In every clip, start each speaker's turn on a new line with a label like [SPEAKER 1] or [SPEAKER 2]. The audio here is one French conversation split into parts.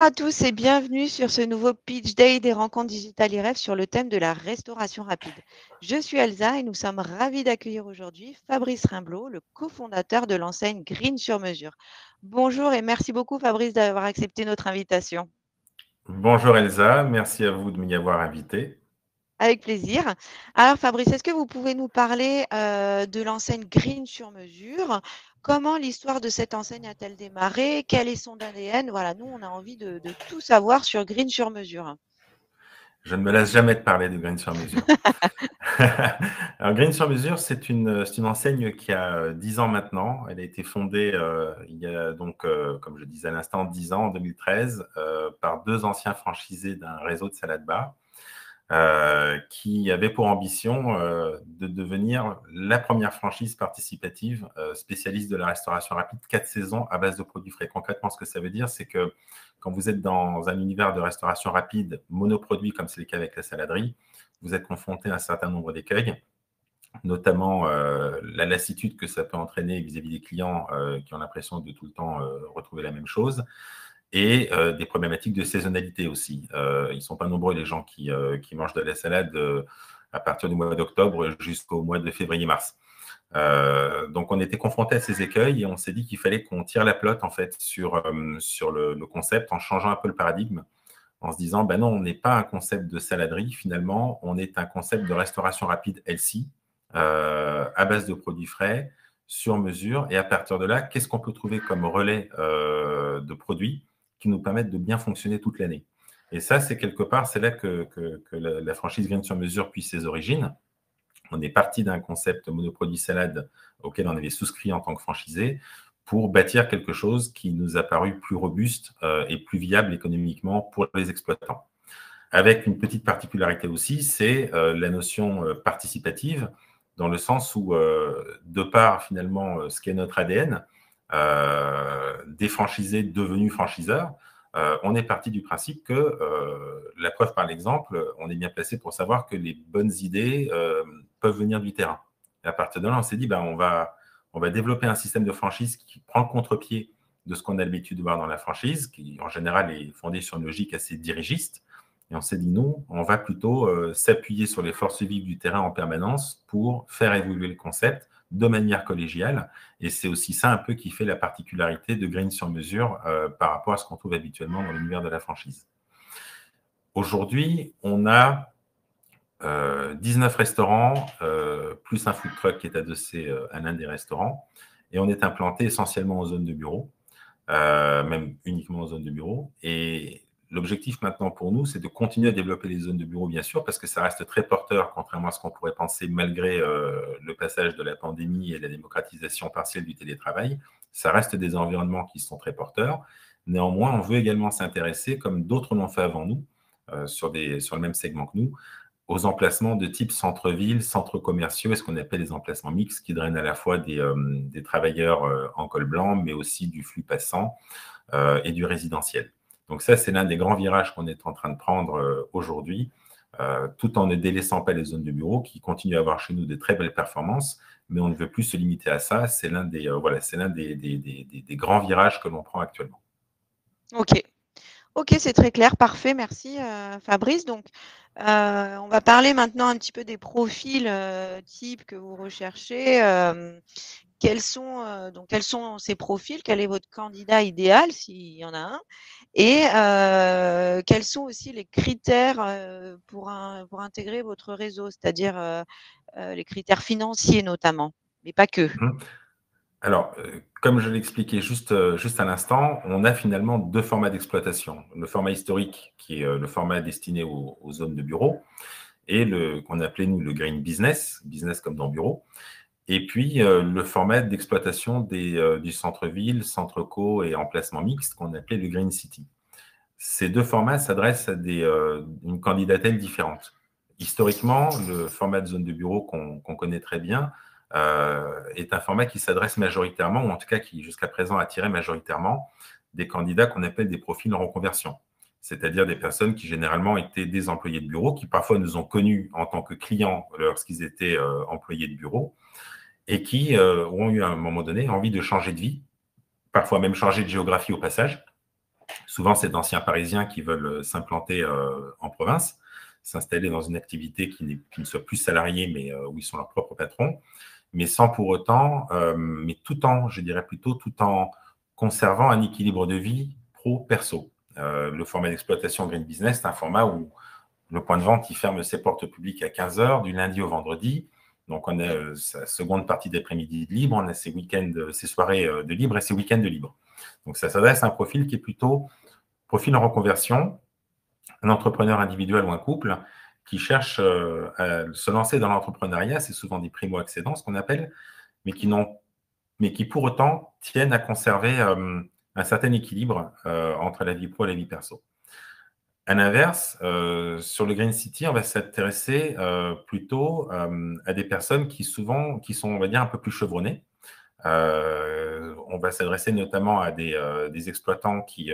[SPEAKER 1] À tous et bienvenue sur ce nouveau Pitch Day des rencontres digitales IREF sur le thème de la restauration rapide. Je suis Elsa et nous sommes ravis d'accueillir aujourd'hui Fabrice Rimblot, le cofondateur de l'enseigne Green sur mesure. Bonjour et merci beaucoup Fabrice d'avoir accepté notre invitation.
[SPEAKER 2] Bonjour Elsa, merci à vous de m'y avoir invité.
[SPEAKER 1] Avec plaisir. Alors Fabrice, est-ce que vous pouvez nous parler de l'enseigne Green sur mesure? Comment l'histoire de cette enseigne a-t-elle démarré? Quel est son ADN? Voilà, nous, on a envie de tout savoir sur Green sur mesure.
[SPEAKER 2] Je ne me lasse jamais de parler de Green sur mesure. Alors, Green sur mesure, c'est une enseigne qui a 10 ans maintenant. Elle a été fondée il y a donc, comme je disais à l'instant, 10 ans, en 2013, par deux anciens franchisés d'un réseau de salade bar. Qui avait pour ambition de devenir la première franchise participative spécialiste de la restauration rapide 4 saisons à base de produits frais. Concrètement, ce que ça veut dire, c'est que quand vous êtes dans un univers de restauration rapide monoproduit, comme c'est le cas avec la saladerie, vous êtes confronté à un certain nombre d'écueils, notamment la lassitude que ça peut entraîner vis-à-vis des clients qui ont l'impression de tout le temps retrouver la même chose, et des problématiques de saisonnalité aussi. Ils ne sont pas nombreux les gens qui mangent de la salade à partir du mois d'octobre jusqu'au mois de février-mars. Donc on était confronté à ces écueils et on s'est dit qu'il fallait qu'on tire la pelote en fait sur le concept en changeant un peu le paradigme, en se disant ben non, on n'est pas un concept de saladerie finalement, on est un concept de restauration rapide LC à base de produits frais sur mesure, et à partir de là, qu'est-ce qu'on peut trouver comme relais de produits qui nous permettent de bien fonctionner toute l'année. Et ça, c'est quelque part, c'est là que la franchise Green sur mesure puise ses origines. On est parti d'un concept monoproduit salade auquel on avait souscrit en tant que franchisé pour bâtir quelque chose qui nous a paru plus robuste et plus viable économiquement pour les exploitants. Avec une petite particularité aussi, c'est la notion participative, dans le sens où, de par finalement ce qu'est notre ADN, des franchisés devenus franchiseurs, on est parti du principe que, la preuve par l'exemple, on est bien placé pour savoir que les bonnes idées peuvent venir du terrain. Et à partir de là, on s'est dit, ben, on va développer un système de franchise qui prend le contre-pied de ce qu'on a l'habitude de voir dans la franchise, qui en général est fondée sur une logique assez dirigiste. Et on s'est dit non, on va plutôt s'appuyer sur les forces vives du terrain en permanence pour faire évoluer le concept de manière collégiale. Et c'est aussi ça un peu qui fait la particularité de Green sur mesure par rapport à ce qu'on trouve habituellement dans l'univers de la franchise. Aujourd'hui, on a 19 restaurants, plus un food truck qui est adossé à l'un des restaurants. Et on est implanté essentiellement en zone de bureau, même uniquement en zone de bureau. Et l'objectif maintenant pour nous, c'est de continuer à développer les zones de bureau, bien sûr, parce que ça reste très porteur, contrairement à ce qu'on pourrait penser, malgré le passage de la pandémie et la démocratisation partielle du télétravail. Ça reste des environnements qui sont très porteurs. Néanmoins, on veut également s'intéresser, comme d'autres l'ont fait avant nous, sur le même segment que nous, aux emplacements de type centre-ville, centres commerciaux et ce qu'on appelle les emplacements mixtes qui drainent à la fois des travailleurs en col blanc, mais aussi du flux passant et du résidentiel. Donc ça, c'est l'un des grands virages qu'on est en train de prendre aujourd'hui, tout en ne délaissant pas les zones de bureau qui continuent à avoir chez nous de très belles performances, mais on ne veut plus se limiter à ça. C'est l'un des, des grands virages que l'on prend actuellement.
[SPEAKER 1] Ok. Ok, c'est très clair, parfait, merci Fabrice. Donc, on va parler maintenant un petit peu des profils types que vous recherchez. Quels sont ces profils? Quel est votre candidat idéal, s'il y en a un? Et quels sont aussi les critères pour intégrer votre réseau, c'est-à-dire les critères financiers notamment, mais pas que.
[SPEAKER 2] Mmh. Alors, comme je l'expliquais juste à l'instant, on a finalement deux formats d'exploitation. Le format historique, qui est le format destiné aux zones de bureau, et qu'on appelait, nous, le green business, business comme dans bureau. Et puis, le format d'exploitation du centre-ville, centre-co et emplacement mixte, qu'on appelait le green city. Ces deux formats s'adressent à une candidatèle différente. Historiquement, le format de zone de bureau qu'on connaît très bien est un format qui s'adresse majoritairement, ou en tout cas qui jusqu'à présent attirait majoritairement des candidats qu'on appelle des profils en reconversion. C'est-à-dire des personnes qui généralement étaient des employés de bureau, qui parfois nous ont connus en tant que clients lorsqu'ils étaient employés de bureau, et qui ont eu à un moment donné envie de changer de vie, parfois même changer de géographie au passage, Souvent, c'est d'anciens Parisiens qui veulent s'implanter en province, s'installer dans une activité qui ne soit plus salariée, mais où ils sont leurs propres patrons, mais sans pour autant, mais tout en, je dirais plutôt, tout en conservant un équilibre de vie pro-perso. Le format d'exploitation Green Business, c'est un format où le point de vente, il ferme ses portes publiques à 15 h du lundi au vendredi. Donc, on a sa seconde partie d'après-midi de libre, on a ses week-ends, ses soirées de libre et ses week-ends de libre. Donc, ça s'adresse à un profil qui est plutôt profil en reconversion, un entrepreneur individuel ou un couple qui cherche à se lancer dans l'entrepreneuriat. C'est souvent des primo-accédants, ce qu'on appelle, mais qui pour autant tiennent à conserver un certain équilibre entre la vie pro et la vie perso. À l'inverse, sur le Green City, on va s'intéresser plutôt à des personnes qui sont, on va dire, un peu plus chevronnées. On va s'adresser notamment à des exploitants qui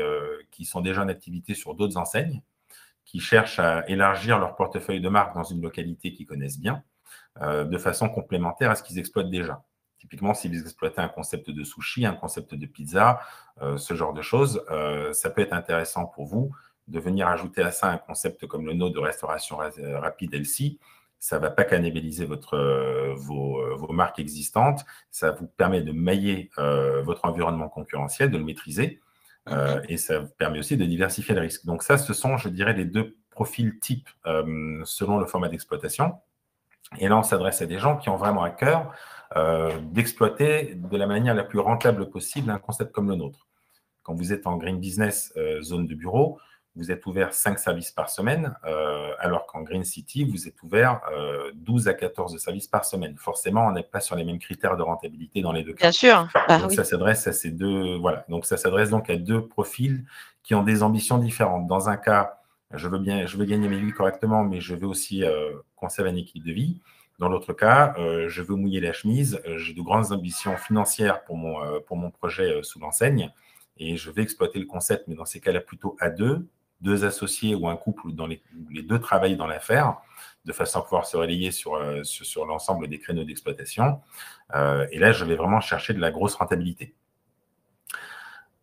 [SPEAKER 2] sont déjà en activité sur d'autres enseignes, qui cherchent à élargir leur portefeuille de marque dans une localité qu'ils connaissent bien, de façon complémentaire à ce qu'ils exploitent déjà. Typiquement, si vous exploitez un concept de sushi, un concept de pizza, ce genre de choses, ça peut être intéressant pour vous de venir ajouter à ça un concept comme le nôtre de restauration rapide healthy. Ça ne va pas cannibaliser vos marques existantes. Ça vous permet de mailler votre environnement concurrentiel, de le maîtriser. Et ça vous permet aussi de diversifier les risques. Donc ça, ce sont, je dirais, les deux profils types selon le format d'exploitation. Et là, on s'adresse à des gens qui ont vraiment à cœur d'exploiter de la manière la plus rentable possible un concept comme le nôtre. Quand vous êtes en Green Business zone de bureau, vous êtes ouvert 5 services par semaine, alors qu'en Green City, vous êtes ouvert 12 à 14 services par semaine. Forcément, on n'est pas sur les mêmes critères de rentabilité dans les deux cas.
[SPEAKER 1] Bien sûr.
[SPEAKER 2] Donc, oui. Ça s'adresse à ces deux, voilà. Donc, ça s'adresse donc à deux profils qui ont des ambitions différentes. Dans un cas, je veux gagner mes vies correctement, mais je veux aussi conserver un équilibre de vie. Dans l'autre cas, je veux mouiller la chemise, j'ai de grandes ambitions financières pour mon projet sous l'enseigne et je vais exploiter le concept, mais dans ces cas-là, plutôt à deux associés ou un couple où les deux travaillent dans l'affaire, de façon à pouvoir se relayer sur l'ensemble des créneaux d'exploitation. Et là, je vais vraiment chercher de la grosse rentabilité.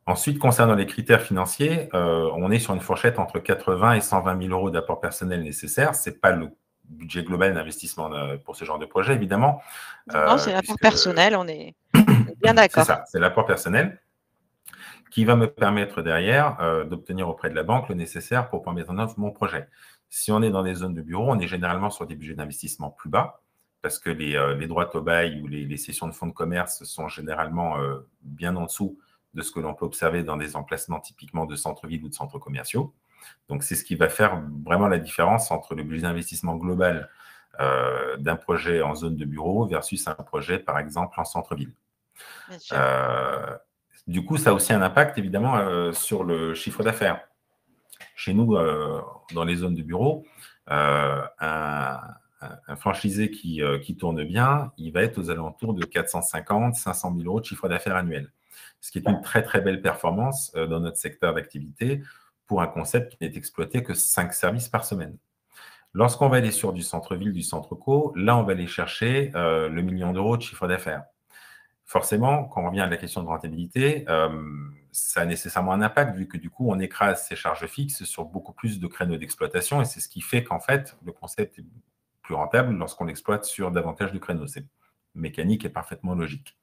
[SPEAKER 2] Ensuite, concernant les critères financiers, on est sur une fourchette entre 80 et 120 000 euros d'apport personnel nécessaire. Ce n'est pas le budget global d'investissement pour ce genre de projet, évidemment.
[SPEAKER 1] Non, c'est l'apport personnel, on est bien d'accord.
[SPEAKER 2] C'est ça, c'est l'apport personnel qui va me permettre derrière d'obtenir auprès de la banque le nécessaire pour pouvoir mettre en œuvre mon projet. Si on est dans des zones de bureau, on est généralement sur des budgets d'investissement plus bas parce que les droits au bail ou les cessions de fonds de commerce sont généralement bien en dessous de ce que l'on peut observer dans des emplacements typiquement de centres-villes ou de centres commerciaux. Donc, c'est ce qui va faire vraiment la différence entre le budget d'investissement global d'un projet en zone de bureau versus un projet, par exemple, en centre-ville. Du coup, ça a aussi un impact, évidemment, sur le chiffre d'affaires. Chez nous, dans les zones de bureau, un franchisé qui tourne bien, il va être aux alentours de 450 500 000 euros de chiffre d'affaires annuel, ce qui est une très, très belle performance dans notre secteur d'activité pour un concept qui n'est exploité que 5 services par semaine. Lorsqu'on va aller sur du centre-ville, du centre-co, là, on va aller chercher le 1 million d'euros de chiffre d'affaires. Forcément, quand on revient à la question de rentabilité, ça a nécessairement un impact vu que du coup, on écrase ses charges fixes sur beaucoup plus de créneaux d'exploitation et c'est ce qui fait qu'en fait, le concept est plus rentable lorsqu'on l'exploite sur davantage de créneaux. C'est mécanique et parfaitement logique.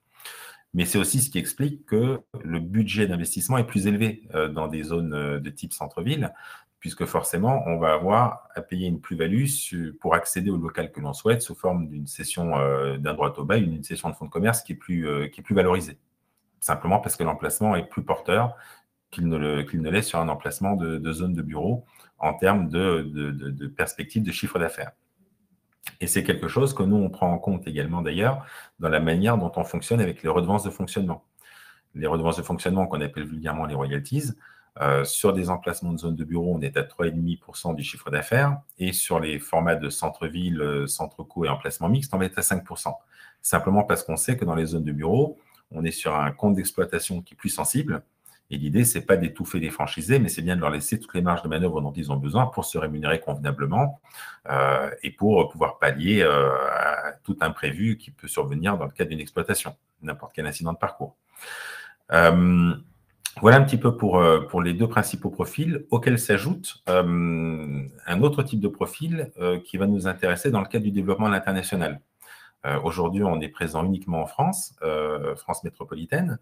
[SPEAKER 2] Mais c'est aussi ce qui explique que le budget d'investissement est plus élevé dans des zones de type centre-ville, puisque forcément, on va avoir à payer une plus-value pour accéder au local que l'on souhaite sous forme d'une cession d'un droit au bail, d'une cession de fonds de commerce qui est plus valorisée. Simplement parce que l'emplacement est plus porteur qu'il ne l'est sur un emplacement de zone de bureau en termes de perspective de chiffre d'affaires. Et c'est quelque chose que nous, on prend en compte également d'ailleurs dans la manière dont on fonctionne avec les redevances de fonctionnement. Les redevances de fonctionnement qu'on appelle vulgairement les royalties, sur des emplacements de zone de bureau, on est à 3,5% du chiffre d'affaires et sur les formats de centre-ville, centre-co et emplacement mixte, on va être à 5%. Simplement parce qu'on sait que dans les zones de bureau, on est sur un compte d'exploitation qui est plus sensible et l'idée, ce n'est pas d'étouffer les franchisés, mais c'est bien de leur laisser toutes les marges de manœuvre dont ils ont besoin pour se rémunérer convenablement et pour pouvoir pallier à tout imprévu qui peut survenir dans le cadre d'une exploitation, n'importe quel incident de parcours. Voilà un petit peu pour les deux principaux profils, auxquels s'ajoute un autre type de profil qui va nous intéresser dans le cadre du développement à l'international. Aujourd'hui, on est présent uniquement en France, France métropolitaine.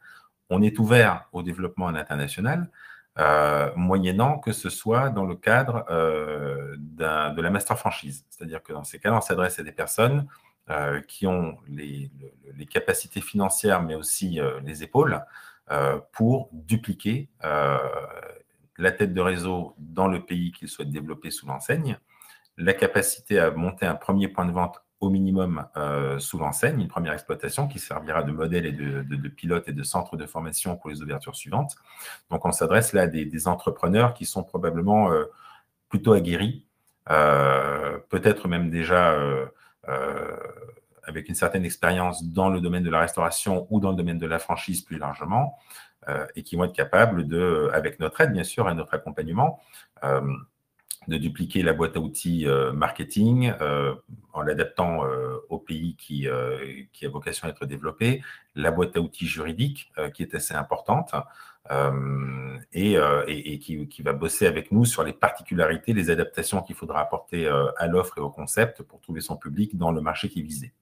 [SPEAKER 2] On est ouvert au développement à l'international, moyennant que ce soit dans le cadre de la master franchise. C'est-à-dire que dans ces cas-là, on s'adresse à des personnes qui ont les capacités financières, mais aussi les épaules, pour dupliquer la tête de réseau dans le pays qu'ils souhaitent développer sous l'enseigne, la capacité à monter un premier point de vente au minimum sous l'enseigne, une première exploitation qui servira de modèle et de pilote et de centre de formation pour les ouvertures suivantes. Donc, on s'adresse là à des entrepreneurs qui sont probablement plutôt aguerris, peut-être même déjà avec une certaine expérience dans le domaine de la restauration ou dans le domaine de la franchise plus largement, et qui vont être capables de, avec notre aide bien sûr et notre accompagnement, de dupliquer la boîte à outils marketing en l'adaptant au pays qui a vocation à être développé, la boîte à outils juridique qui est assez importante et qui va bosser avec nous sur les particularités, les adaptations qu'il faudra apporter à l'offre et au concept pour trouver son public dans le marché qui est visé.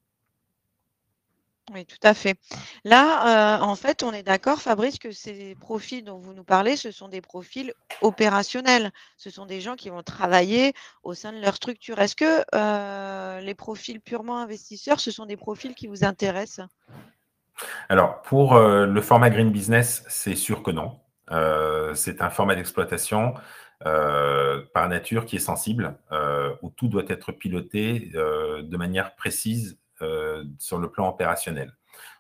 [SPEAKER 1] Oui, tout à fait. Là, en fait, on est d'accord, Fabrice, que ces profils dont vous nous parlez, ce sont des profils opérationnels. Ce sont des gens qui vont travailler au sein de leur structure. Est-ce que les profils purement investisseurs, ce sont des profils qui vous intéressent?
[SPEAKER 2] Alors, pour le format Green Business, c'est sûr que non. C'est un format d'exploitation par nature qui est sensible, où tout doit être piloté de manière précise sur le plan opérationnel.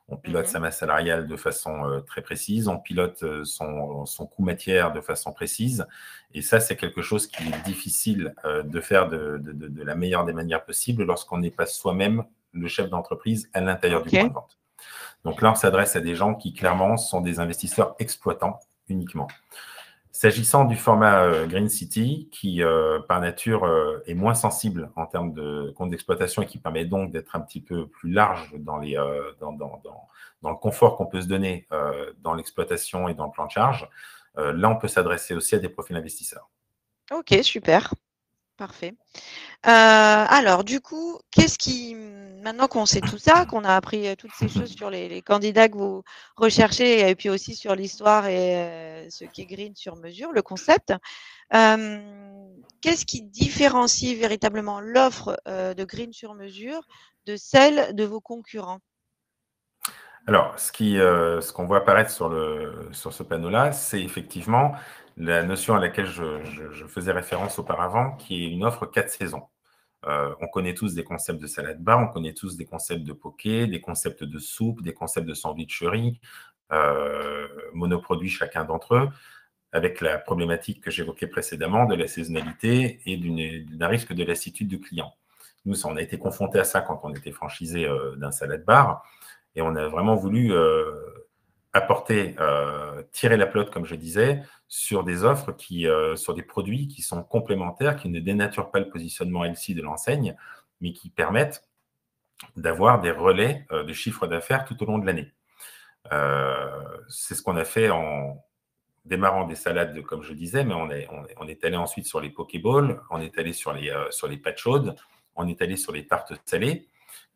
[SPEAKER 2] On pilote sa masse salariale de façon très précise, on pilote son coût matière de façon précise. Et ça, c'est quelque chose qui est difficile de faire de la meilleure des manières possibles lorsqu'on n'est pas soi-même le chef d'entreprise à l'intérieur du point de vente. Donc là, on s'adresse à des gens qui, clairement, sont des investisseurs exploitants uniquement. S'agissant du format Green City, qui, par nature, est moins sensible en termes de compte d'exploitation et qui permet donc d'être un petit peu plus large dans le confort qu'on peut se donner dans l'exploitation et dans le plan de charge, là, on peut s'adresser aussi à des profils investisseurs.
[SPEAKER 1] Ok, super. Parfait. Alors, du coup, maintenant qu'on sait tout ça, qu'on a appris toutes ces choses sur les candidats que vous recherchez et puis aussi sur l'histoire et ce qui est Green sur mesure, le concept, qu'est-ce qui différencie véritablement l'offre de Green sur mesure de celle de vos concurrents?
[SPEAKER 2] Alors, ce qu'on voit apparaître sur ce panneau-là, c'est effectivement la notion à laquelle je faisais référence auparavant, qui est une offre 4 saisons. On connaît tous des concepts de salade bar, on connaît tous des concepts de poké, des concepts de soupe, des concepts de sandwicherie, monoproduits chacun d'entre eux, avec la problématique que j'évoquais précédemment de la saisonnalité et d'un risque de lassitude du client. Nous, on a été confrontés à ça quand on était franchisé d'un salade bar, et on a vraiment voulu apporter, tirer la pelote, comme je disais, sur des offres sur des produits qui sont complémentaires, qui ne dénaturent pas le positionnement LC de l'enseigne, mais qui permettent d'avoir des relais de chiffre d'affaires tout au long de l'année. C'est ce qu'on a fait en démarrant des salades, comme je disais, mais on est allé ensuite sur les pokéballs, on est allé sur les pâtes chaudes, on est allé sur les tartes salées.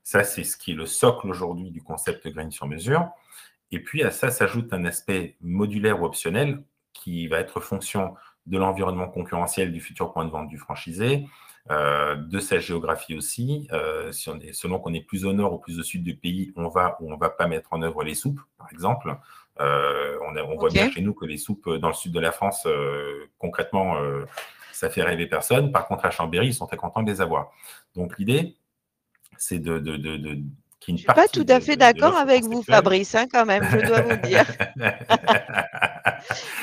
[SPEAKER 2] Ça, c'est ce qui est le socle aujourd'hui du concept Green sur mesure. Et puis à ça s'ajoute un aspect modulaire ou optionnel qui va être fonction de l'environnement concurrentiel du futur point de vente du franchisé, de sa géographie aussi. Selon qu'on est plus au nord ou plus au sud du pays, on va ou on ne va pas mettre en œuvre les soupes, par exemple. On voit bien chez nous que les soupes dans le sud de la France, concrètement, ça fait rêver personne. Par contre, à Chambéry, ils sont très contents de les avoir. Donc l'idée, c'est
[SPEAKER 1] Je ne suis pas tout à fait d'accord avec vous, Fabrice, hein, quand même, je dois vous dire.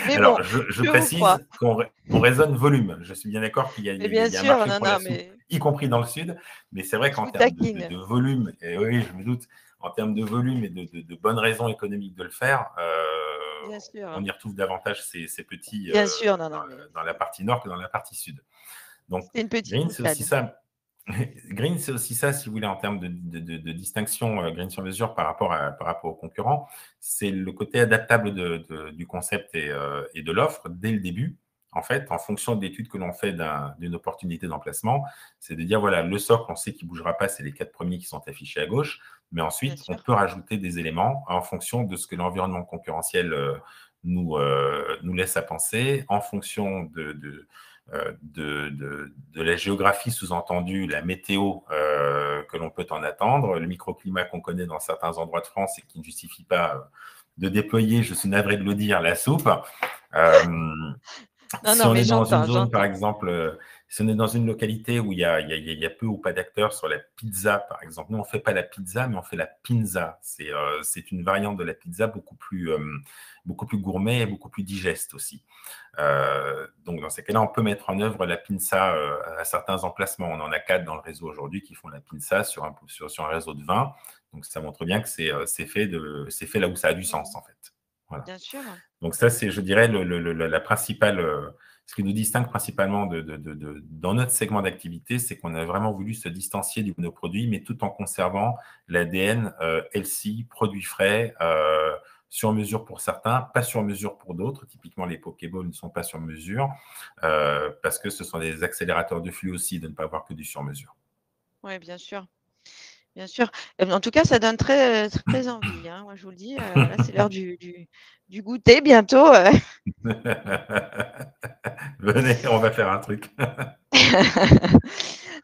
[SPEAKER 1] Mais
[SPEAKER 2] Alors,
[SPEAKER 1] bon,
[SPEAKER 2] je
[SPEAKER 1] vous crois.
[SPEAKER 2] précise qu'on raisonne volume. Je suis bien d'accord qu'il y
[SPEAKER 1] bien
[SPEAKER 2] a un
[SPEAKER 1] sûr,
[SPEAKER 2] marché
[SPEAKER 1] non,
[SPEAKER 2] pour la
[SPEAKER 1] non,
[SPEAKER 2] soupe,
[SPEAKER 1] mais
[SPEAKER 2] y compris dans le sud. Mais c'est vrai
[SPEAKER 1] je
[SPEAKER 2] qu'en
[SPEAKER 1] vous
[SPEAKER 2] termes
[SPEAKER 1] taquine.
[SPEAKER 2] de volume, et oui, je me doute, en termes de volume et de bonnes raisons économiques de le faire,
[SPEAKER 1] Bien sûr.
[SPEAKER 2] on y retrouve davantage ces petits
[SPEAKER 1] Bien sûr, non, non, mais
[SPEAKER 2] dans la partie nord que dans la partie sud. Donc,
[SPEAKER 1] c'était une petite
[SPEAKER 2] Green, c'est aussi
[SPEAKER 1] boutade.
[SPEAKER 2] ça. Green, c'est aussi ça, si vous voulez, en termes de distinction Green sur mesure par rapport aux concurrents. C'est le côté adaptable du concept et de l'offre dès le début. En fait, en fonction de l'étude que l'on fait d'une opportunité d'emplacement, c'est de dire, voilà, le socle, on sait qu'il ne bougera pas, c'est les 4 premiers qui sont affichés à gauche, mais
[SPEAKER 1] Bien
[SPEAKER 2] ensuite, on
[SPEAKER 1] sûr.
[SPEAKER 2] peut rajouter des éléments en fonction de ce que l'environnement concurrentiel nous laisse à penser, en fonction de la géographie, sous-entendu la météo que l'on peut en attendre, le microclimat qu'on connaît dans certains endroits de France et qui ne justifie pas de déployer, je suis navré de le dire, la soupe.
[SPEAKER 1] Non,
[SPEAKER 2] Si
[SPEAKER 1] non,
[SPEAKER 2] on
[SPEAKER 1] mais
[SPEAKER 2] est dans une
[SPEAKER 1] j'entends,
[SPEAKER 2] zone, par
[SPEAKER 1] j'entends.
[SPEAKER 2] exemple, si on est dans une localité où il y a peu ou pas d'acteurs sur la pizza, par exemple, nous, on ne fait pas la pizza, mais on fait la pinza. C'est une variante de la pizza beaucoup plus gourmet et beaucoup plus digeste aussi. Donc, dans ces cas-là, on peut mettre en œuvre la pinza à certains emplacements. On en a 4 dans le réseau aujourd'hui qui font la pinza sur un réseau de 20. Donc, ça montre bien que c'est fait là où ça a du sens,
[SPEAKER 1] Mhm.
[SPEAKER 2] en fait. Voilà.
[SPEAKER 1] Bien sûr.
[SPEAKER 2] Donc ça, c'est, je dirais, la principale, ce qui nous distingue principalement dans notre segment d'activité, c'est qu'on a vraiment voulu se distancier de nos produits, mais tout en conservant l'ADN healthy, produits frais, sur mesure pour certains, pas sur mesure pour d'autres. Typiquement, les Pokéballs ne sont pas sur mesure, parce que ce sont des accélérateurs de flux aussi, de ne pas avoir que du sur mesure.
[SPEAKER 1] Oui, bien sûr. Bien sûr. En tout cas, ça donne très envie, hein. Moi, je vous le dis, là, c'est l'heure du goûter bientôt.
[SPEAKER 2] Venez, on va faire un truc.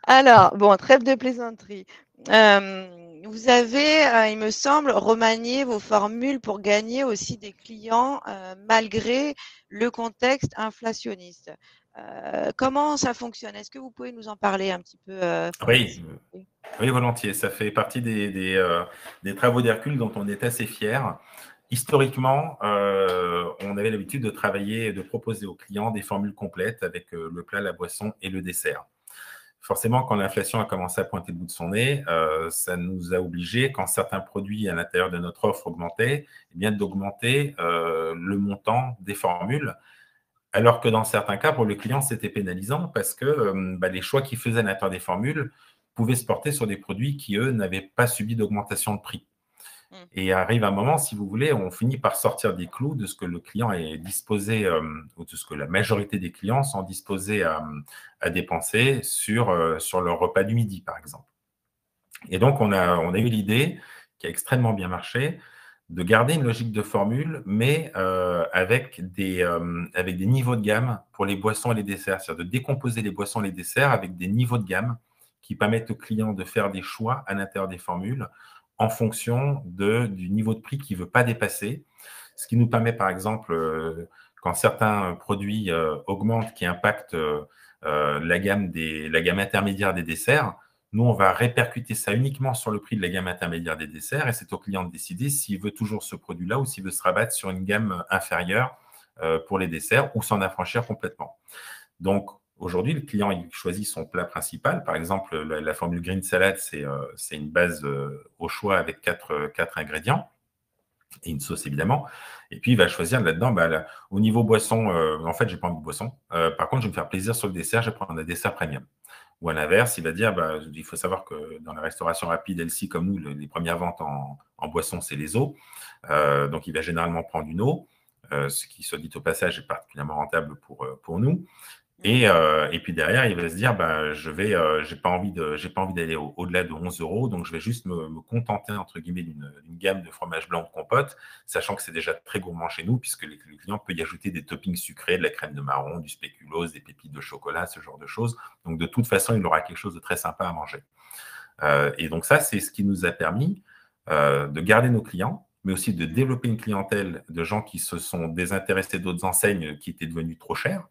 [SPEAKER 1] Alors, bon, trêve de plaisanterie. Vous avez, il me semble, remanié vos formules pour gagner aussi des clients malgré le contexte inflationniste. Comment ça fonctionne? Est-ce que vous pouvez nous en parler un petit peu, Fabrice,
[SPEAKER 2] Oui,
[SPEAKER 1] s'il vous plaît?
[SPEAKER 2] oui, volontiers. Ça fait partie des travaux d'Hercule dont on est assez fiers. Historiquement, on avait l'habitude de travailler et de proposer aux clients des formules complètes avec le plat, la boisson et le dessert. Forcément, quand l'inflation a commencé à pointer le bout de son nez, ça nous a obligés, quand certains produits à l'intérieur de notre offre augmentaient, eh bien d'augmenter le montant des formules. Alors que dans certains cas, pour le client, c'était pénalisant parce que les choix qu'il faisait à l'intérieur des formules pouvaient se porter sur des produits qui, eux, n'avaient pas subi d'augmentation de prix.
[SPEAKER 1] Mmh.
[SPEAKER 2] Et arrive un moment, si vous voulez, on finit par sortir des clous de ce que le client est disposé, ou de ce que la majorité des clients sont disposés à dépenser sur leur repas du midi, par exemple. Et donc, on a eu l'idée, qui a extrêmement bien marché, de garder une logique de formule, mais avec des niveaux de gamme pour les boissons et les desserts. C'est-à-dire de décomposer les boissons et les desserts avec des niveaux de gamme qui permettent au client de faire des choix à l'intérieur des formules en fonction du niveau de prix qu'il ne veut pas dépasser. Ce qui nous permet, par exemple, quand certains produits augmentent, qui impactent la gamme intermédiaire des desserts, nous, on va répercuter ça uniquement sur le prix de la gamme intermédiaire des desserts et c'est au client de décider s'il veut toujours ce produit-là ou s'il veut se rabattre sur une gamme inférieure pour les desserts ou s'en affranchir complètement. Donc, aujourd'hui, le client il choisit son plat principal. Par exemple, la formule Green Salad, c'est une base au choix avec quatre ingrédients et une sauce évidemment. Et puis, il va choisir là-dedans, au niveau boisson, en fait, j'ai pas envie de boisson. Par contre, je vais me faire plaisir sur le dessert, je vais prendre un dessert premium. Ou à l'inverse, il va dire, il faut savoir que dans la restauration rapide, LC, comme nous, les premières ventes en boisson, c'est les eaux. Donc, il va généralement prendre une eau, ce qui, soit dit au passage, est particulièrement rentable pour nous.
[SPEAKER 1] Mmh.
[SPEAKER 2] Et puis derrière, il va se dire, j'ai pas envie d'aller au-delà de 11 euros, donc je vais juste me contenter, entre guillemets, d'une gamme de fromage blanc de compote, sachant que c'est déjà très gourmand chez nous, puisque le client peut y ajouter des toppings sucrés, de la crème de marron, du spéculoos, des pépites de chocolat, ce genre de choses. Donc, de toute façon, il aura quelque chose de très sympa à manger. Et donc, ça, c'est ce qui nous a permis de garder nos clients, mais aussi de
[SPEAKER 1] Mmh.
[SPEAKER 2] développer une clientèle de gens qui se sont désintéressés d'autres enseignes qui étaient devenues trop chères,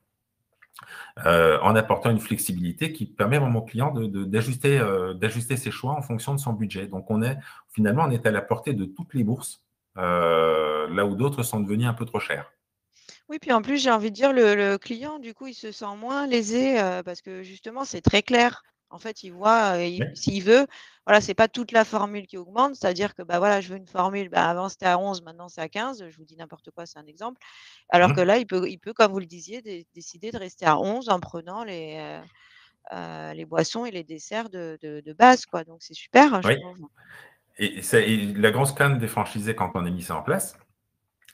[SPEAKER 2] en apportant une flexibilité qui permet vraiment au client d'ajuster ses choix en fonction de son budget. Donc, finalement, on est à la portée de toutes les bourses, là où d'autres sont devenus un peu trop chers.
[SPEAKER 1] Oui, puis en plus, j'ai envie de dire, le client, du coup, il se sent moins lésé parce que justement, c'est très clair. En fait, il voit,
[SPEAKER 2] Oui.
[SPEAKER 1] s'il veut, voilà, c'est pas toute la formule qui augmente, c'est-à-dire que bah, voilà, je veux une formule, bah, avant c'était à 11, maintenant c'est à 15, je vous dis n'importe quoi, c'est un exemple. Alors que
[SPEAKER 2] Mmh.
[SPEAKER 1] là, il peut, comme vous le disiez, décider de rester à 11 en prenant les boissons et les desserts de base, quoi. Donc c'est super, hein, je
[SPEAKER 2] Oui.
[SPEAKER 1] trouve.
[SPEAKER 2] Et la grosse crainte des franchisés quand on a mis ça en place,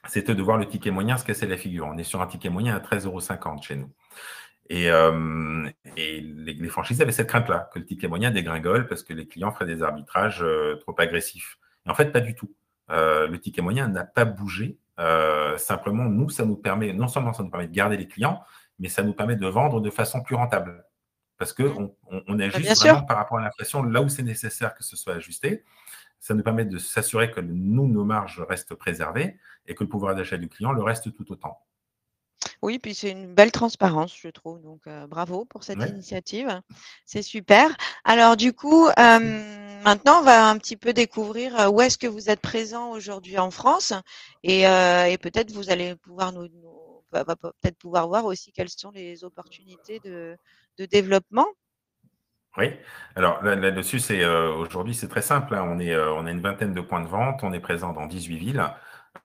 [SPEAKER 2] c'était de voir le ticket moyen se casser la figure. On est sur un ticket moyen à 13,50 € chez nous. Et, les franchisés avaient cette crainte-là, que le ticket moyen dégringole parce que les clients feraient des arbitrages trop agressifs. Et en fait, pas du tout. Le ticket moyen n'a pas bougé. Simplement, nous, ça nous permet, non seulement ça nous permet de garder les clients, mais ça nous permet de vendre de façon plus rentable. Parce
[SPEAKER 1] Mmh.
[SPEAKER 2] qu'on
[SPEAKER 1] Bah, bien
[SPEAKER 2] ajuste
[SPEAKER 1] sûr.
[SPEAKER 2] vraiment par rapport à l'inflation là où c'est nécessaire que ce soit ajusté. Ça nous permet de s'assurer que nous, nos marges restent préservées et que le pouvoir d'achat du client le reste tout autant.
[SPEAKER 1] Oui, puis c'est une belle transparence, je trouve, donc bravo pour cette
[SPEAKER 2] Ouais,
[SPEAKER 1] initiative. C'est super. Alors du coup,
[SPEAKER 2] merci.
[SPEAKER 1] maintenant, on va un petit peu découvrir, où est-ce que vous êtes présent aujourd'hui en France et peut-être vous allez pouvoir va peut-être pouvoir voir aussi quelles sont les opportunités de développement.
[SPEAKER 2] Oui. Alors là-dessus, aujourd'hui, c'est très simple, hein. On a une vingtaine de points de vente, on est présent dans 18 villes.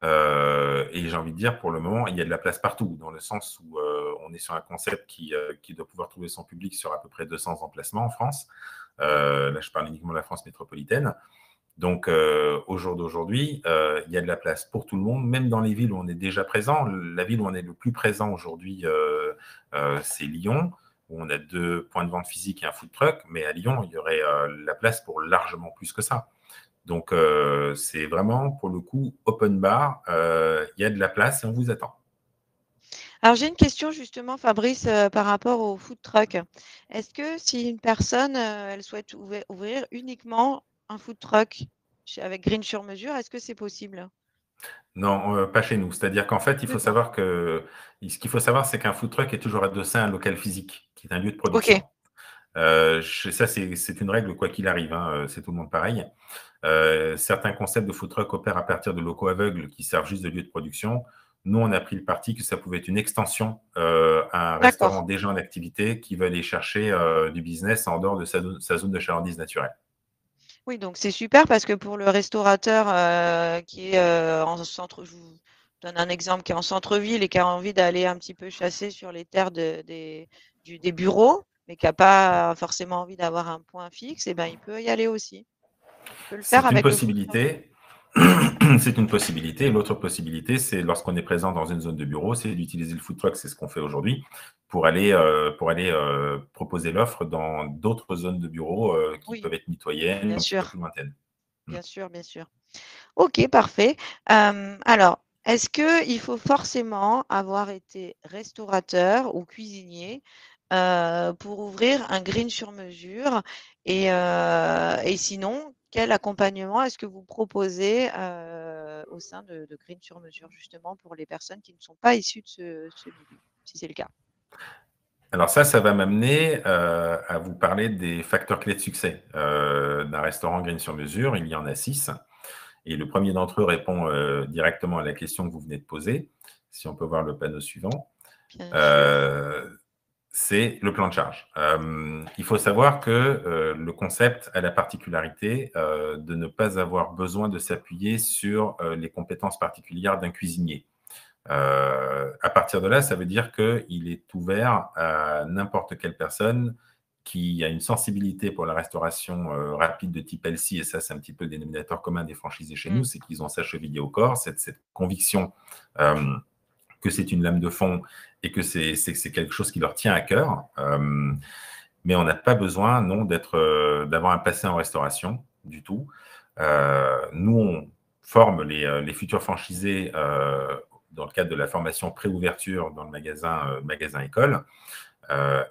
[SPEAKER 2] Et j'ai envie de dire, pour le moment, il y a de la place partout, dans le sens où on est sur un concept qui doit pouvoir trouver son public sur à peu près 200 emplacements en France. Là, je parle uniquement de la France métropolitaine. Donc, au jour d'aujourd'hui, il y a de la place pour tout le monde, même dans les villes où on est déjà présent. La ville où on est le plus présent aujourd'hui, c'est Lyon, où on a 2 points de vente physiques et un food truck. Mais à Lyon, il y aurait la place pour largement plus que ça. Donc, c'est vraiment, pour le coup, open bar. Il y a de la place et on vous attend.
[SPEAKER 1] Alors j'ai une question justement, Fabrice, par rapport au food truck. Est-ce que si une personne, elle souhaite ouvrir uniquement un food truck avec Green sur mesure, est-ce que c'est possible?
[SPEAKER 2] Non, pas chez nous. C'est-à-dire qu'en fait,
[SPEAKER 1] D'accord.
[SPEAKER 2] ce qu'il faut savoir, c'est qu'un food truck est toujours adossé à un local physique, qui est un lieu de
[SPEAKER 1] OK,
[SPEAKER 2] production. Ça, c'est une règle, quoi qu'il arrive, hein, c'est tout le monde pareil. Certains concepts de food truck opèrent à partir de locaux aveugles qui servent juste de lieu de production. Nous, on a pris le parti que ça pouvait être une extension à un restaurant
[SPEAKER 1] d'accord.
[SPEAKER 2] déjà en activité qui veut aller chercher du business en dehors de sa zone de chalandise naturelle.
[SPEAKER 1] Oui, donc c'est super parce que pour le restaurateur, qui est, en centre je vous donne un exemple, qui est en centre-ville et qui a envie d'aller un petit peu chasser sur les terres des bureaux, mais qui a pas forcément envie d'avoir un point fixe et ben, il peut y aller aussi. Il peut le faire
[SPEAKER 2] C'est une
[SPEAKER 1] avec le food truck.
[SPEAKER 2] possibilité. C'est une possibilité. L'autre possibilité, c'est lorsqu'on est présent dans une zone de bureau, c'est d'utiliser le food truck, c'est ce qu'on fait aujourd'hui, pour aller proposer l'offre dans d'autres zones de bureau qui
[SPEAKER 1] Oui,
[SPEAKER 2] peuvent être mitoyennes,
[SPEAKER 1] bien
[SPEAKER 2] un petit peu
[SPEAKER 1] sûr,
[SPEAKER 2] plus lointaines. Mm.
[SPEAKER 1] bien sûr, bien sûr. OK, parfait. Alors, est-ce qu'il faut forcément avoir été restaurateur ou cuisinier, pour ouvrir un green sur mesure? Et sinon, quel accompagnement est-ce que vous proposez, au sein de Green sur mesure, justement pour les personnes qui ne sont pas issues de ce milieu, si c'est le cas?
[SPEAKER 2] Alors ça va m'amener à vous parler des facteurs clés de succès d'un restaurant green sur mesure. Il y en a 6. Et le premier d'entre eux répond directement à la question que vous venez de poser. Si on peut voir le panneau suivant.
[SPEAKER 1] Bien sûr.
[SPEAKER 2] Euh, c'est le plan de charge. Il faut savoir que le concept a la particularité de ne pas avoir besoin de s'appuyer sur les compétences particulières d'un cuisinier. À partir de là, ça veut dire qu'il est ouvert à n'importe quelle personne qui a une sensibilité pour la restauration rapide de type LC, et ça, c'est un petit peu le dénominateur commun des franchisés chez nous,
[SPEAKER 1] Mmh.
[SPEAKER 2] c'est qu'ils ont ça chevillé au corps, cette conviction euh, que c'est une lame de fond et que c'est quelque chose qui leur tient à cœur. Mais on n'a pas besoin, non, d'avoir un passé en restauration du tout. Nous, on forme les futurs franchisés dans le cadre de la formation pré-ouverture dans le magasin école.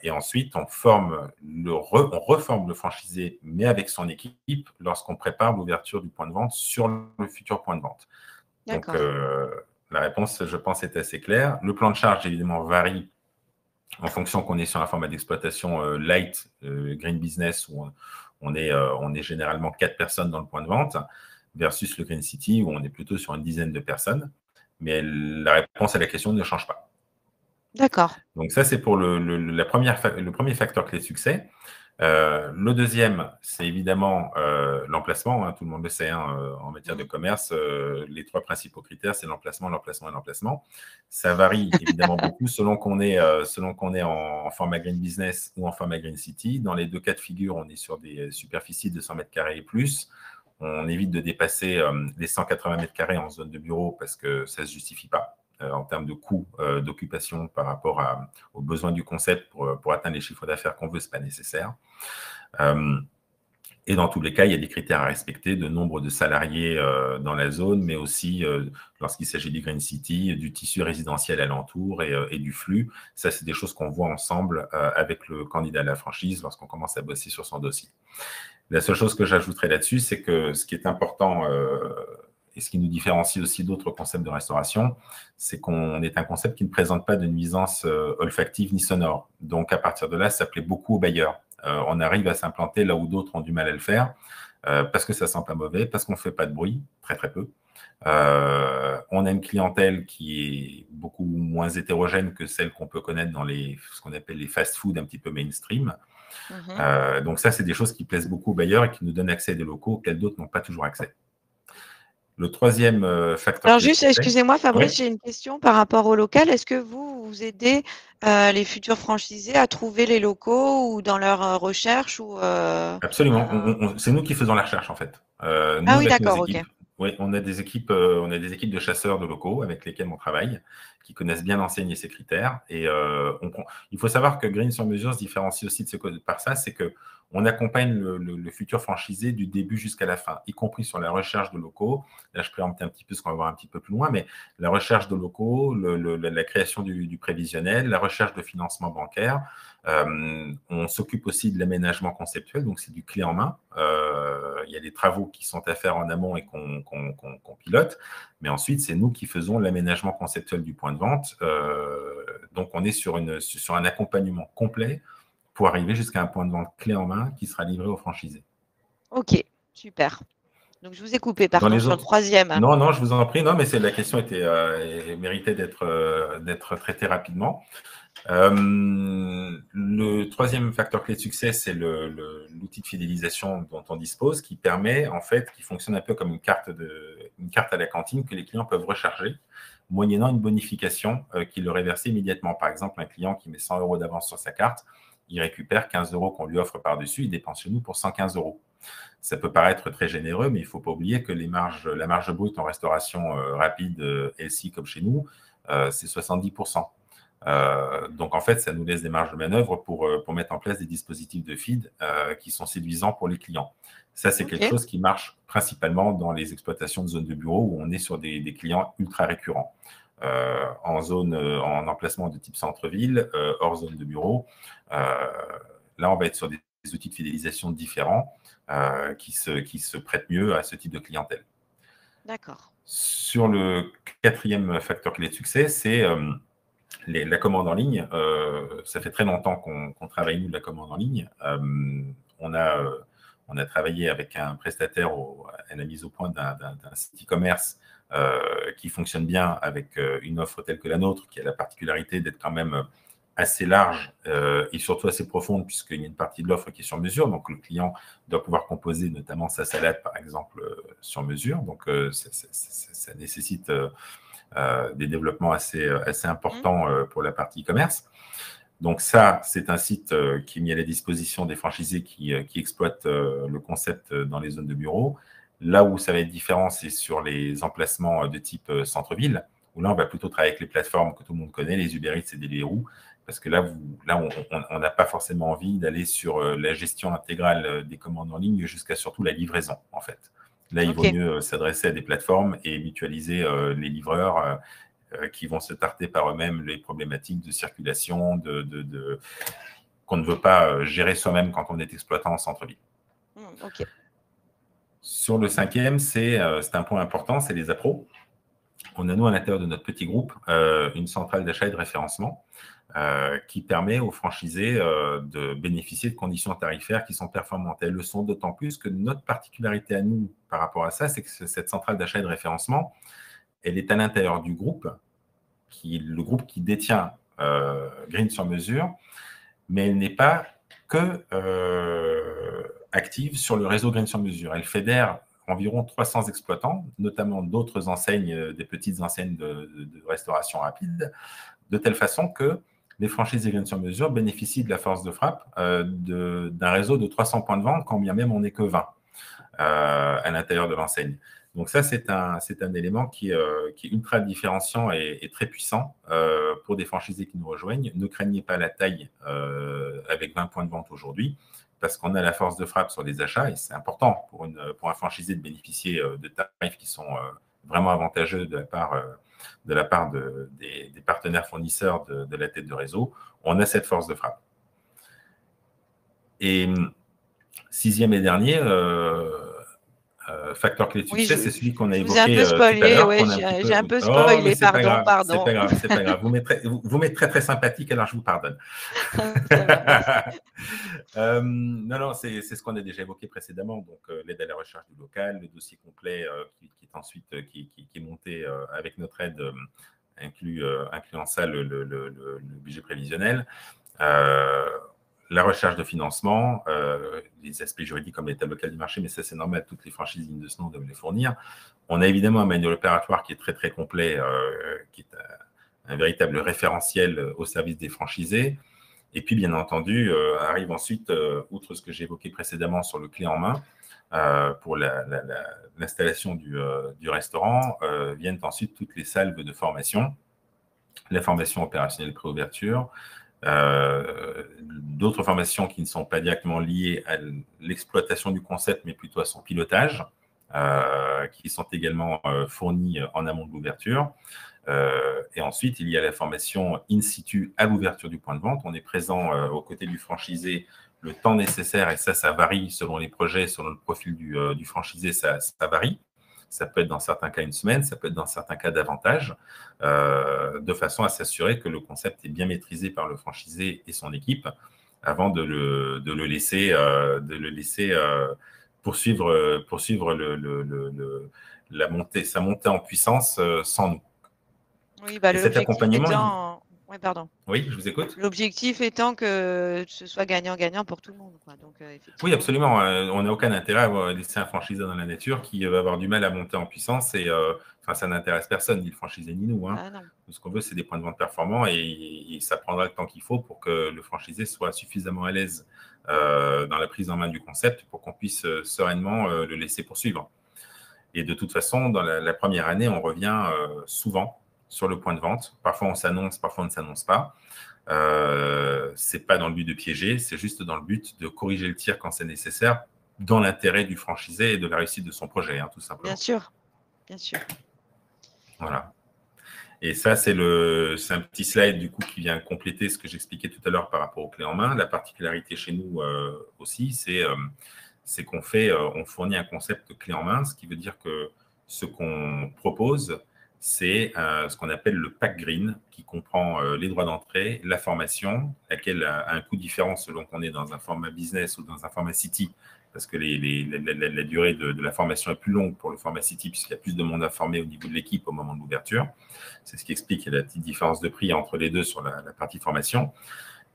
[SPEAKER 2] Et ensuite, on reforme le franchisé, mais avec son équipe, lorsqu'on prépare l'ouverture du point de vente sur le futur point de vente. Donc,
[SPEAKER 1] D'accord.
[SPEAKER 2] la réponse, je pense, est assez claire. Le plan de charge, évidemment, varie en fonction qu'on est sur un format d'exploitation light, green business, où on est généralement 4 personnes dans le point de vente, versus le Green City, où on est plutôt sur une dizaine de personnes. Mais la réponse à la question ne change pas.
[SPEAKER 1] D'accord.
[SPEAKER 2] Donc ça, c'est pour le premier facteur clé de succès. Le deuxième, c'est évidemment l'emplacement, hein, tout le monde le sait, hein, en matière de commerce, les trois principaux critères, c'est l'emplacement, l'emplacement et l'emplacement. Ça varie évidemment beaucoup selon qu'on est en format Green Business ou en format Green City. Dans les deux cas de figure, on est sur des superficies de 100 mètres carrés et plus. On évite de dépasser les 180 mètres carrés en zone de bureau parce que ça ne se justifie pas en termes de coût d'occupation par rapport aux besoins du concept pour atteindre les chiffres d'affaires qu'on veut, ce n'est pas nécessaire. Et dans tous les cas, il y a des critères à respecter de nombre de salariés dans la zone, mais aussi, lorsqu'il s'agit du Green City, du tissu résidentiel alentour et du flux. Ça, c'est des choses qu'on voit ensemble avec le candidat à la franchise lorsqu'on commence à bosser sur son dossier. La seule chose que j'ajouterais là-dessus, c'est que ce qui est important et ce qui nous différencie aussi d'autres concepts de restauration, c'est qu'on est un concept qui ne présente pas de nuisance olfactive ni sonore. Donc, à partir de là, ça plaît beaucoup aux bailleurs. On arrive à s'implanter là où d'autres ont du mal à le faire, parce que ça sent pas mauvais, parce qu'on ne fait pas de bruit, très très peu. On a une clientèle qui est beaucoup moins hétérogène que celle qu'on peut connaître dans ce qu'on appelle les fast-food un petit peu mainstream. Donc ça, c'est des choses qui plaisent beaucoup aux bailleurs et qui nous donnent accès à des locaux auxquels d'autres n'ont pas toujours accès. Le troisième facteur
[SPEAKER 1] Alors
[SPEAKER 2] clé de
[SPEAKER 1] juste,
[SPEAKER 2] succès.
[SPEAKER 1] excusez-moi Fabrice,
[SPEAKER 2] Oui.
[SPEAKER 1] j'ai une question par rapport au local. Est-ce que vous aidez les futurs franchisés à trouver les locaux ou dans leur recherche ou
[SPEAKER 2] Absolument. C'est nous qui faisons la recherche en fait. Nous
[SPEAKER 1] Ah oui,
[SPEAKER 2] avec nos
[SPEAKER 1] d'accord, ok.
[SPEAKER 2] équipes. Oui, on a des équipes de chasseurs de locaux avec lesquels on travaille, qui connaissent bien l'enseigne et ses critères. Et il faut savoir que Green sur mesure se différencie aussi par ça, c'est que on accompagne le futur franchisé du début jusqu'à la fin, y compris sur la recherche de locaux. Là, je préempte un petit peu ce qu'on va voir un petit peu plus loin, mais la recherche de locaux, la création du prévisionnel, la recherche de financement bancaire. On s'occupe aussi de l'aménagement conceptuel, donc c'est du clé en main. Il y a des travaux qui sont à faire en amont et qu'on pilote, mais ensuite, c'est nous qui faisons l'aménagement conceptuel du point de vente. Donc, on est sur un accompagnement complet pour arriver jusqu'à un point de vente clé en main qui sera livré aux franchisés.
[SPEAKER 1] Ok, super. Donc je vous ai coupé,
[SPEAKER 2] Dans
[SPEAKER 1] pardon,
[SPEAKER 2] les
[SPEAKER 1] sur le
[SPEAKER 2] autres.
[SPEAKER 1] troisième.
[SPEAKER 2] Non, non, je vous en prie. Non, mais la question méritait d'être traitée rapidement. Le troisième facteur clé de succès, c'est l'outil de fidélisation dont on dispose, qui permet, en fait, qui fonctionne un peu comme une carte à la cantine que les clients peuvent recharger, moyennant une bonification qui leur est versée immédiatement. Par exemple, un client qui met 100 € d'avance sur sa carte, il récupère 15 € qu'on lui offre par-dessus, il dépense chez nous pour 115 €. Ça peut paraître très généreux, mais il ne faut pas oublier que la marge brute en restauration rapide, LC comme chez nous, c'est 70%. Donc, en fait, ça nous laisse des marges de manœuvre pour mettre en place des dispositifs de feed qui sont séduisants pour les clients. Ça, c'est quelque chose qui marche principalement dans les exploitations de zones de bureau où on est sur des clients ultra récurrents. En emplacement de type centre-ville, hors zone de bureau, là, on va être sur des outils de fidélisation différents qui se prêtent mieux à ce type de clientèle.
[SPEAKER 1] D'accord. Sur
[SPEAKER 2] le quatrième facteur clé de succès, c'est la commande en ligne. Ça fait très longtemps qu'on travaille, nous, de la commande en ligne. On a travaillé avec un prestataire à la mise au point d'un site e-commerce qui fonctionne bien avec une offre telle que la nôtre, qui a la particularité d'être quand même assez large et surtout assez profonde, puisqu'il y a une partie de l'offre qui est sur mesure. Donc, le client doit pouvoir composer notamment sa salade, par exemple, sur mesure. Donc, ça nécessite des développements assez importants pour la partie e-commerce. Donc ça, c'est un site qui est mis à la disposition des franchisés qui exploitent le concept dans les zones de bureau. Là où ça va être différent, c'est sur les emplacements de type centre-ville, où là, on va plutôt travailler avec les plateformes que tout le monde connaît, les Uber Eats et Deliveroo, parce que là, on n'a pas forcément envie d'aller sur la gestion intégrale des commandes en ligne jusqu'à surtout la livraison, en fait. Là, il vaut mieux s'adresser à des plateformes et mutualiser les livreurs qui vont se tarter par eux-mêmes les problématiques de circulation, qu'on ne veut pas gérer soi-même quand on est exploitant en centre-ville. Sur le cinquième, c'est un point important, c'est les appros. On a, nous, à l'intérieur de notre petit groupe, une centrale d'achat et de référencement qui permet aux franchisés de bénéficier de conditions tarifaires qui sont performantes. Elles le sont d'autant plus que notre particularité à nous par rapport à ça, c'est que cette centrale d'achat et de référencement, elle est à l'intérieur du groupe, le groupe qui détient Green sur mesure, mais elle n'est pas que active sur le réseau Green sur mesure. Elle fédère environ 300 exploitants, notamment d'autres enseignes, des petites enseignes de restauration rapide, de telle façon que les franchisés Green sur mesure bénéficient de la force de frappe d'un réseau de 300 points de vente, quand bien même on n'est que 20 à l'intérieur de l'enseigne. Donc ça, c'est un élément qui est ultra différenciant et très puissant pour des franchisés qui nous rejoignent. Ne craignez pas la taille avec 20 points de vente aujourd'hui, parce qu'on a la force de frappe sur les achats, et c'est important pour un franchisé de bénéficier de tarifs qui sont vraiment avantageux de la part des partenaires fournisseurs de la tête de réseau. On a cette force de frappe. Et sixième et dernier facteur clé de succès, c'est celui qu'on a
[SPEAKER 1] évoqué tout à l'heure.
[SPEAKER 2] Je vous ai un peu spoilé,
[SPEAKER 1] ouais, j'ai un peu spoilé,
[SPEAKER 2] c'est pas grave, pardon. C'est pas grave. Vous m'êtes très, très sympathique, alors je vous pardonne. Non, c'est ce qu'on a déjà évoqué précédemment, donc l'aide à la recherche du local, le dossier complet qui est ensuite qui est monté avec notre aide, incluant ça le budget prévisionnel. La recherche de financement, les aspects juridiques comme l'état local du marché, mais ça c'est normal, toutes les franchises dignes de ce nom doivent les fournir. On a évidemment un manuel opératoire qui est très très complet, qui est un véritable référentiel au service des franchisés. Et puis bien entendu, arrive ensuite, outre ce que j'ai évoqué précédemment sur le clé en main, pour l'installation du restaurant, viennent ensuite toutes les salves de formation, la formation opérationnelle préouverture, d'autres formations qui ne sont pas directement liées à l'exploitation du concept, mais plutôt à son pilotage, qui sont également fournies en amont de l'ouverture. Et ensuite, il y a la formation in situ à l'ouverture du point de vente. On est présent aux côtés du franchisé le temps nécessaire, et ça varie selon les projets, selon le profil du franchisé, ça varie. Ça peut être dans certains cas une semaine, ça peut être dans certains cas davantage, de façon à s'assurer que le concept est bien maîtrisé par le franchisé et son équipe avant de le laisser poursuivre sa montée en puissance sans nous.
[SPEAKER 1] Oui, cet accompagnement. Oui, pardon.
[SPEAKER 2] Oui, je vous écoute.
[SPEAKER 1] L'objectif étant que ce soit gagnant-gagnant pour tout le monde, quoi. Donc,
[SPEAKER 2] oui, absolument. On n'a aucun intérêt à laisser un franchisé dans la nature qui va avoir du mal à monter en puissance. Et ça n'intéresse personne, ni le franchisé ni nous.
[SPEAKER 1] Ah, non.
[SPEAKER 2] Tout ce qu'on veut, c'est des points de vente performants, et ça prendra le temps qu'il faut pour que le franchisé soit suffisamment à l'aise dans la prise en main du concept pour qu'on puisse sereinement le laisser poursuivre. Et de toute façon, dans la première année, on revient souvent sur le point de vente. Parfois, on s'annonce, parfois, on ne s'annonce pas. C'est pas dans le but de piéger, c'est juste dans le but de corriger le tir quand c'est nécessaire, dans l'intérêt du franchisé et de la réussite de son projet, tout simplement.
[SPEAKER 1] Bien sûr, bien sûr.
[SPEAKER 2] Voilà. Et ça, c'est un petit slide du coup qui vient compléter ce que j'expliquais tout à l'heure par rapport aux clés en main. La particularité chez nous aussi, c'est qu'on fournit un concept clé en main, ce qui veut dire que ce qu'on propose, c'est ce qu'on appelle le pack green, qui comprend les droits d'entrée, la formation, laquelle a un coût différent selon qu'on est dans un format business ou dans un format city, parce que la durée de la formation est plus longue pour le format city, puisqu'il y a plus de monde à former au niveau de l'équipe au moment de l'ouverture. C'est ce qui explique la petite différence de prix entre les deux sur la partie formation.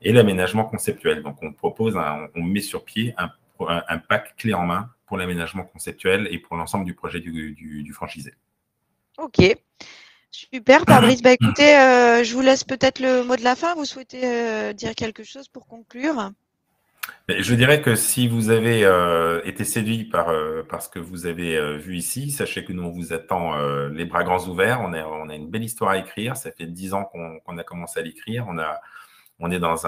[SPEAKER 2] Et l'aménagement conceptuel. Donc, on met sur pied un pack clé en main pour l'aménagement conceptuel et pour l'ensemble du projet du franchisé.
[SPEAKER 1] Ok, super Fabrice. Écoutez, je vous laisse peut-être le mot de la fin. Vous souhaitez dire quelque chose pour conclure?
[SPEAKER 2] Je dirais que si vous avez été séduit par ce que vous avez vu ici, sachez que nous, on vous attend les bras grands ouverts. On a une belle histoire à écrire. Ça fait 10 ans qu'on a commencé à l'écrire. On est dans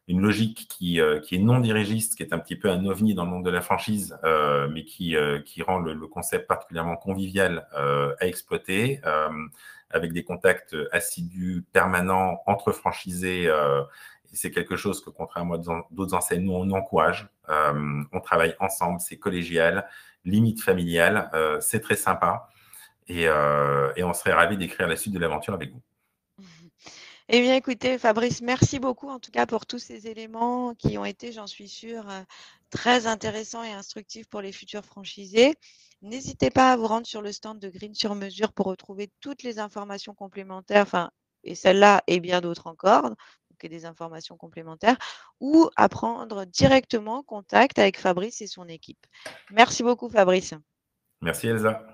[SPEAKER 2] une logique qui est non dirigiste, qui est un petit peu un ovni dans le monde de la franchise, mais qui rend le concept particulièrement convivial à exploiter, avec des contacts assidus, permanents, entre franchisés. Et c'est quelque chose que, contrairement à d'autres enseignes, nous, on encourage. On travaille ensemble, c'est collégial, limite familiale, c'est très sympa. Et on serait ravis d'écrire la suite de l'aventure avec vous.
[SPEAKER 1] Eh bien, écoutez, Fabrice, merci beaucoup en tout cas pour tous ces éléments qui ont été, j'en suis sûre, très intéressants et instructifs pour les futurs franchisés. N'hésitez pas à vous rendre sur le stand de Green sur mesure pour retrouver toutes les informations complémentaires, et celle-là et bien d'autres encore. Donc, débloquer des informations complémentaires ou à prendre directement contact avec Fabrice et son équipe. Merci beaucoup, Fabrice.
[SPEAKER 2] Merci Elsa.